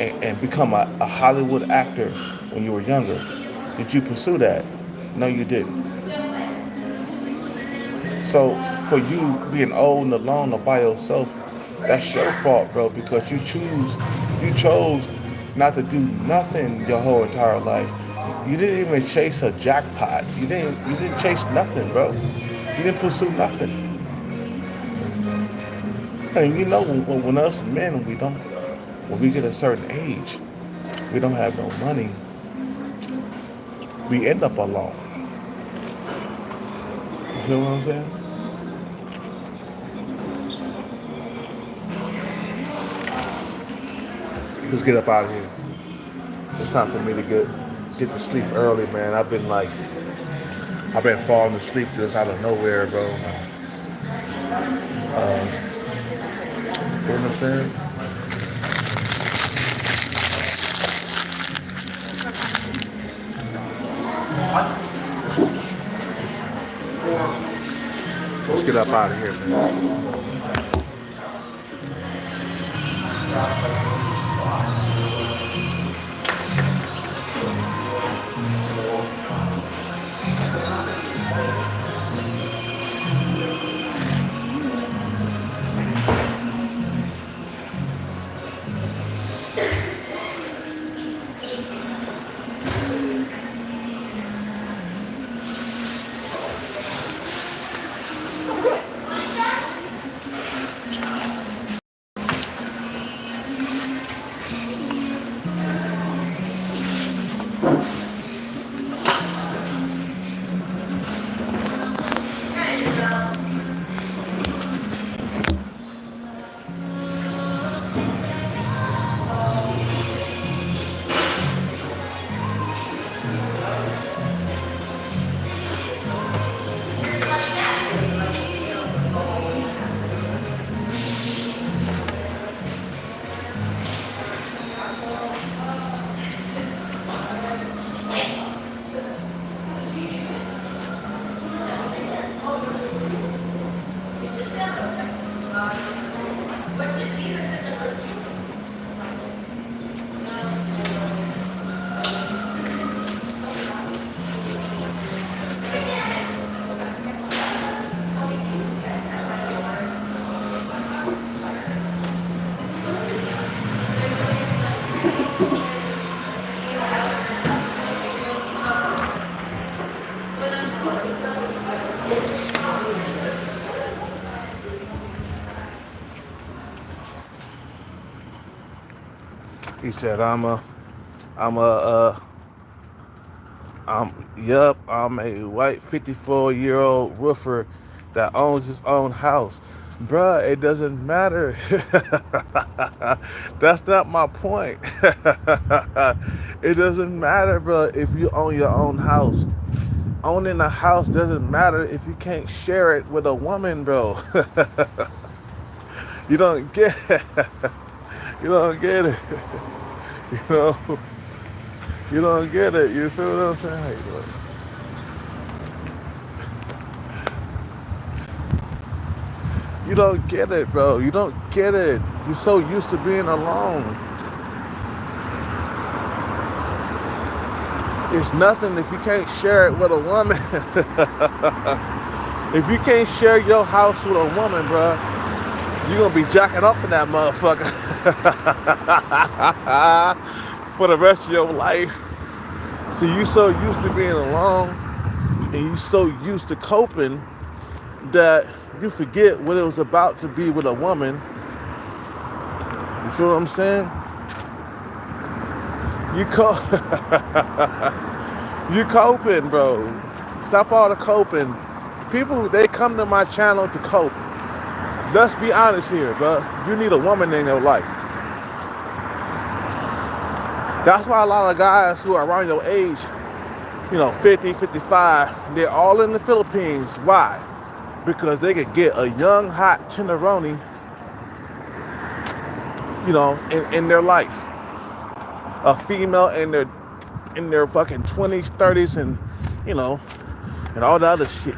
and become a Hollywood actor when you were younger. Did you pursue that? No, you didn't. So for you being old and alone or by yourself, that's your fault, bro, because you chose not to do nothing your whole entire life. You didn't even chase a jackpot. You didn't chase nothing, bro. You didn't pursue nothing. And when us men when we get a certain age, we don't have no money. We end up alone. You feel what I'm saying? Let's get up out of here. It's time for me to get to sleep early, man. I've been falling asleep just out of nowhere, bro. You feel what I'm saying? Let's get up out of here, man. He said, I'm a white 54-year-old roofer that owns his own house. Bruh, it doesn't matter. That's not my point. It doesn't matter, bro, if you own your own house. Owning a house doesn't matter if you can't share it with a woman, bro. You don't get it. You don't get it. You know, you don't get it. You feel what I'm saying? How you doing? You don't get it, bro. You don't get it. You're so used to being alone. It's nothing if you can't share it with a woman. If you can't share your house with a woman, bro, you're gonna be jacking up for that motherfucker for the rest of your life. See, you so used to being alone and you so used to coping that you forget what it was about to be with a woman. You feel what I'm saying? You you coping, bro. Stop all the coping. People, they come to my channel to cope. Let's be honest here, bro. You need a woman in your life. That's why a lot of guys who are around your age, 50, 55, they're all in the Philippines. Why? Because they could get a young, hot tenderoni, in their life. A female in their fucking 20s, 30s, and all the other shit.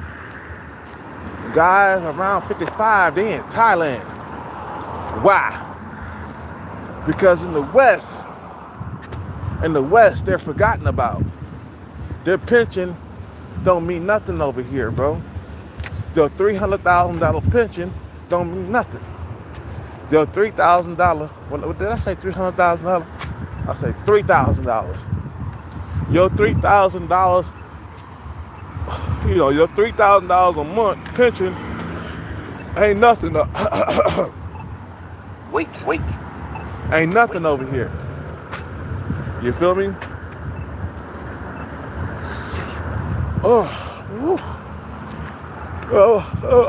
Guys around 55, they in Thailand. Why? Because in the West, they're forgotten about. Their pension don't mean nothing over here, bro. Their $300,000 pension don't mean nothing. Their $3,000, what did I say, $300,000? I say $3,000. Your $3,000, your $3,000 a month pension ain't nothing. Wait. Ain't nothing over here. You feel me? I'm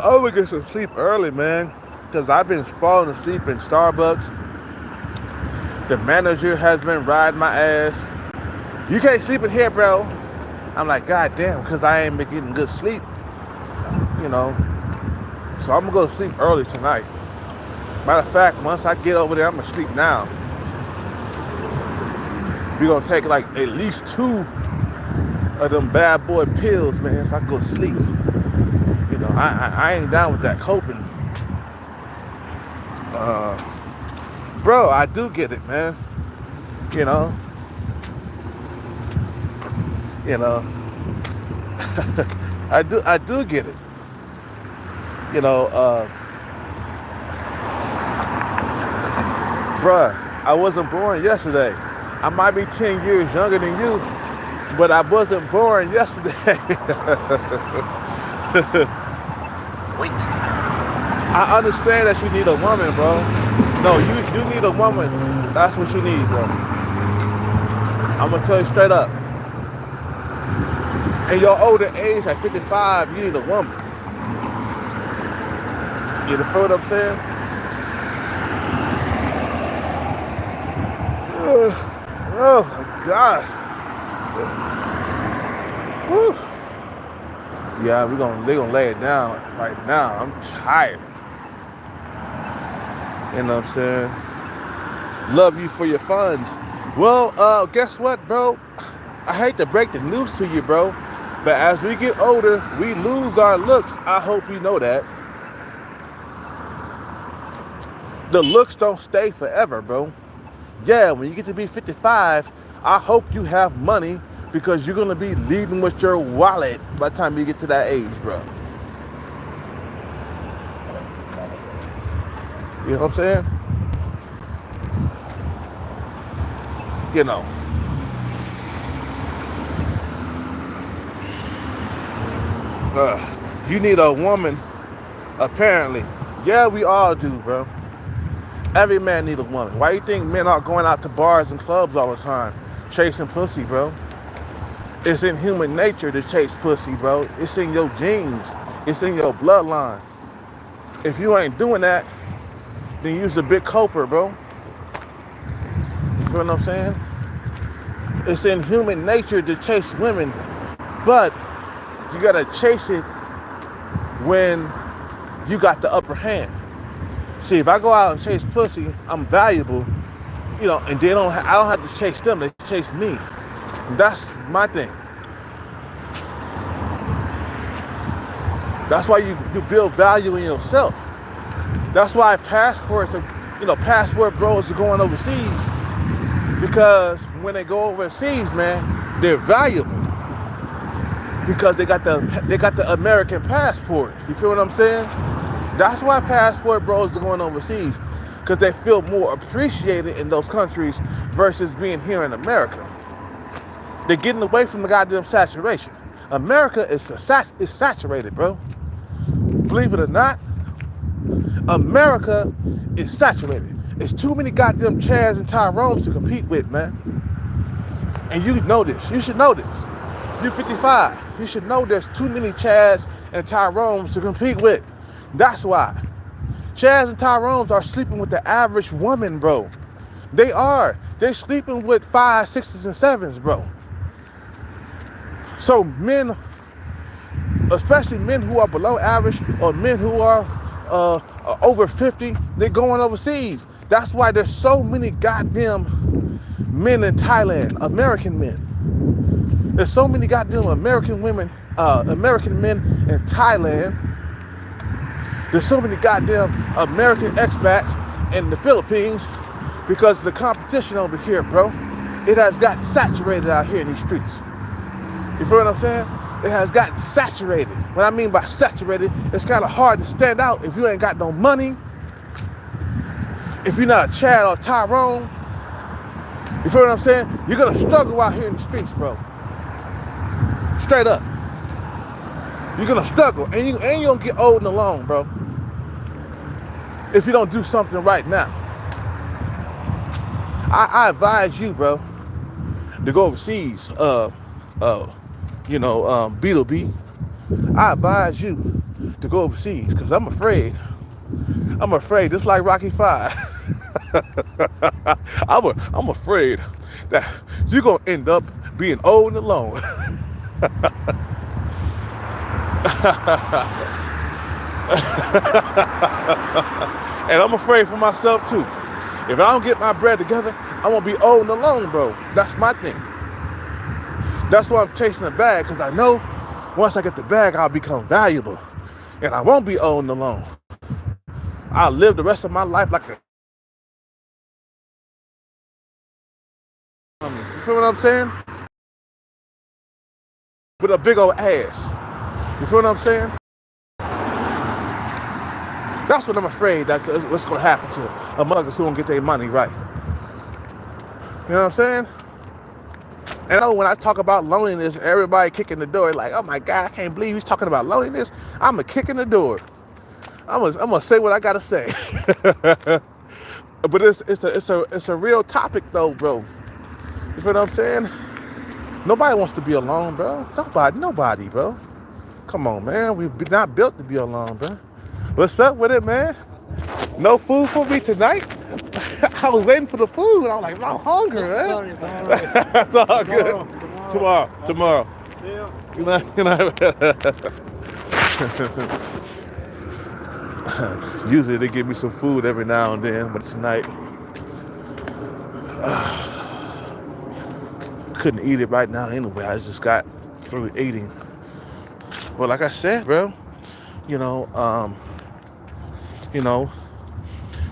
gonna get some sleep early, man, because I've been falling asleep in Starbucks. The manager has been riding my ass. You can't sleep in here, bro. I'm like, God damn, because I ain't been getting good sleep, So I'm gonna go to sleep early tonight. Matter of fact, once I get over there, I'm gonna sleep now. We're gonna take like at least 2 of them bad boy pills, man, so I can go to sleep. I ain't down with that coping. Bro, I do get it, man. I do get it. Bruh, I wasn't born yesterday. I might be 10 years younger than you, but I wasn't born yesterday. Wait. I understand that you need a woman, bro. No, you need a woman. That's what you need, bro. I'm gonna tell you straight up. In your older age, at 55, you need a woman. You feel what I'm saying? Oh my God. Woo. Yeah, they're gonna lay it down right now. I'm tired. You know what I'm saying? Love you for your funds. Well, guess what, bro? I hate to break the news to you, bro, but as we get older, we lose our looks. I hope you know that. The looks don't stay forever, bro. Yeah, when you get to be 55, I hope you have money because you're going to be leading with your wallet by the time you get to that age, bro. You know what I'm saying? You need a woman, apparently. Yeah, we all do, bro. Every man need a woman. Why you think men are going out to bars and clubs all the time, chasing pussy, bro? It's in human nature to chase pussy, bro. It's in your genes. It's in your bloodline. If you ain't doing that, then you's a big culprit, bro. You feel what I'm saying? It's in human nature to chase women, but you gotta chase it when you got the upper hand. See, if I go out and chase pussy, I'm valuable, and I don't have to chase them, they chase me. That's my thing. That's why you build value in yourself. That's why passport bros are going overseas, because when they go overseas, man, they're valuable because they got the American passport. You feel what I'm saying? That's why passport bros are going overseas, because they feel more appreciated in those countries versus being here in America. They're getting away from the goddamn saturation. America is saturated, bro. Believe it or not, America is saturated. It's too many goddamn Chads and Tyrones to compete with, man. And you know this. You should know this. You're 55. You should know there's too many Chads and Tyrones to compete with. That's why. Chads and Tyrones are sleeping with the average woman, bro. They are. They're sleeping with 5s, 6s, and 7s, bro. So men, especially men who are below average or men who are over 50, they're going overseas. That's why there's so many goddamn men in Thailand, American men. There's so many goddamn American men in Thailand. There's so many goddamn American expats in the Philippines because of the competition over here, bro. It has gotten saturated out here in these streets. You feel what I'm saying? It has gotten saturated. What I mean by saturated, it's kind of hard to stand out if you ain't got no money, if you're not a Chad or Tyrone. You feel what I'm saying? You're gonna struggle out here in the streets, bro. Straight up. You're gonna struggle, and you're gonna get old and alone, bro, if you don't do something right now. I advise you, bro, to go overseas. Beetle B. I advise you to go overseas, because I'm afraid, just like Rocky 5. I'm afraid that you're going to end up being old and alone. And I'm afraid for myself too. If I don't get my bread together, I'm going to be old and alone, bro. That's my thing. That's why I'm chasing the bag, because I know once I get the bag, I'll become valuable. And I won't be old and alone. I'll live the rest of my life like a... You feel what I'm saying? With a big old ass. You feel what I'm saying? That's what I'm afraid that's what's going to happen to a motherfuckers who don't get their money right. You know what I'm saying? And when I talk about loneliness, everybody kicking the door like, oh my God, I can't believe he's talking about loneliness. I'm a kick in the door. I'm gonna say what I gotta say. But it's a real topic though, bro. You feel what I'm saying? Nobody wants to be alone, bro. Nobody, bro. Come on, man. We're not built to be alone, bro. What's up with it, man? No food for me tonight? I was waiting for the food. I was like, I'm hungry, man. Sorry, that's all good. Tomorrow. Yeah. Usually they give me some food every now and then, but tonight couldn't eat it right now anyway. I just got through eating. Well, like I said, bro,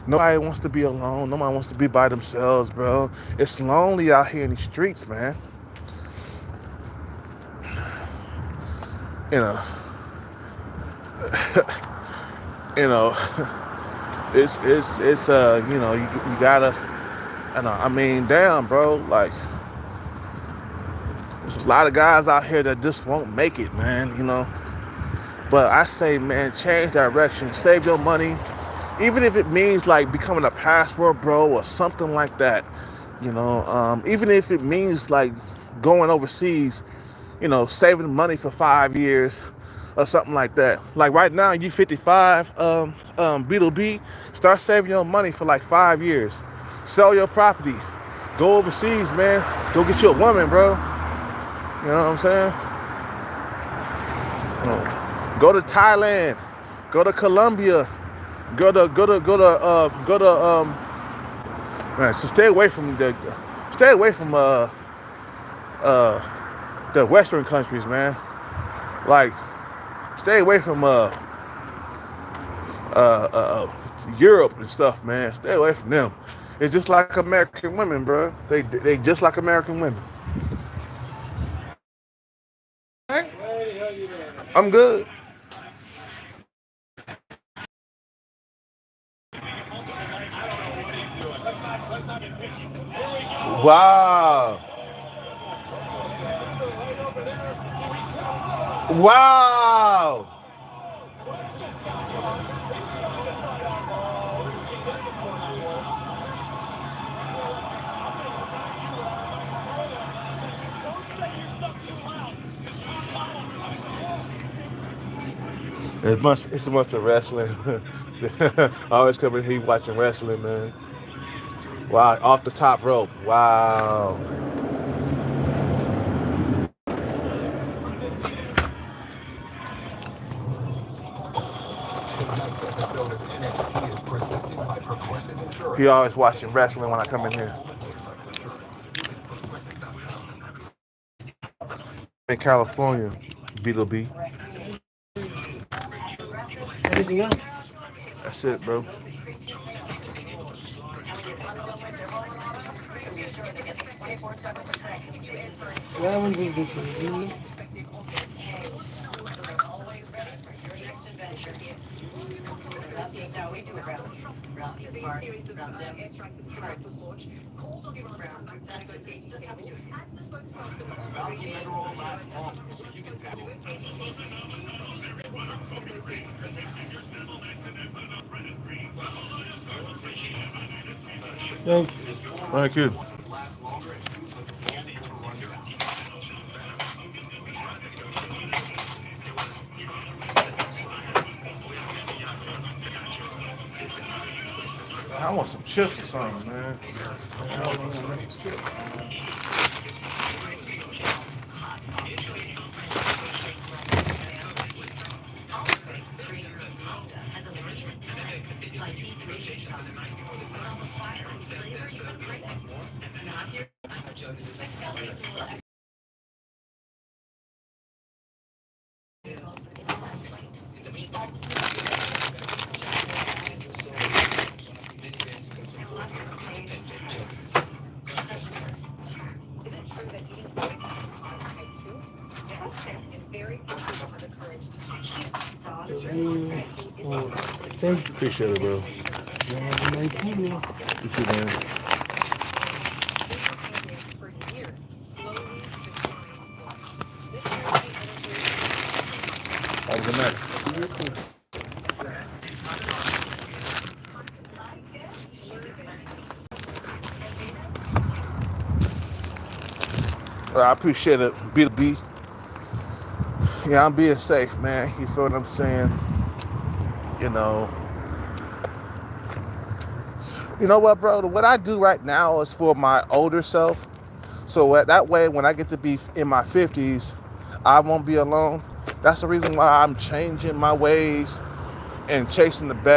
nobody wants to be alone. Nobody wants to be by themselves, bro. It's lonely out here in the streets, man. You gotta, damn, bro, like, there's a lot of guys out here that just won't make it, man, But I say, man, change direction, save your money, even if it means like becoming a passport bro or something like that, even if it means like going overseas, saving money for 5 years or something like that. Like right now, you 55, Beetle B, start saving your money for like 5 years. Sell your property. Go overseas, man. Go get you a woman, bro. You know what I'm saying? Go to Thailand. Go to Colombia. Go to man, so stay away from the Western countries, man. Like, stay away from Europe and stuff, man. Stay away from them. It's just like American women, bro. They just like American women. I'm good. Wow. Wow. It's a bunch of wrestling. I always come in here watching wrestling, man. Wow, off the top rope. Wow. He always watching wrestling when I come in here. In California, Beetle B. Anything else? That's it, bro. That one's ridiculous. Thank you. Thank you. I want some chips or something, man. Thank you. Appreciate it, bro. Have a nice evening. You too, man. Have a good night. I appreciate it, B2B. Yeah, I'm being safe, man. You feel what I'm saying? You know. You know what, bro? What I do right now is for my older self. So that way, when I get to be in my 50s, I won't be alone. That's the reason why I'm changing my ways and chasing the best.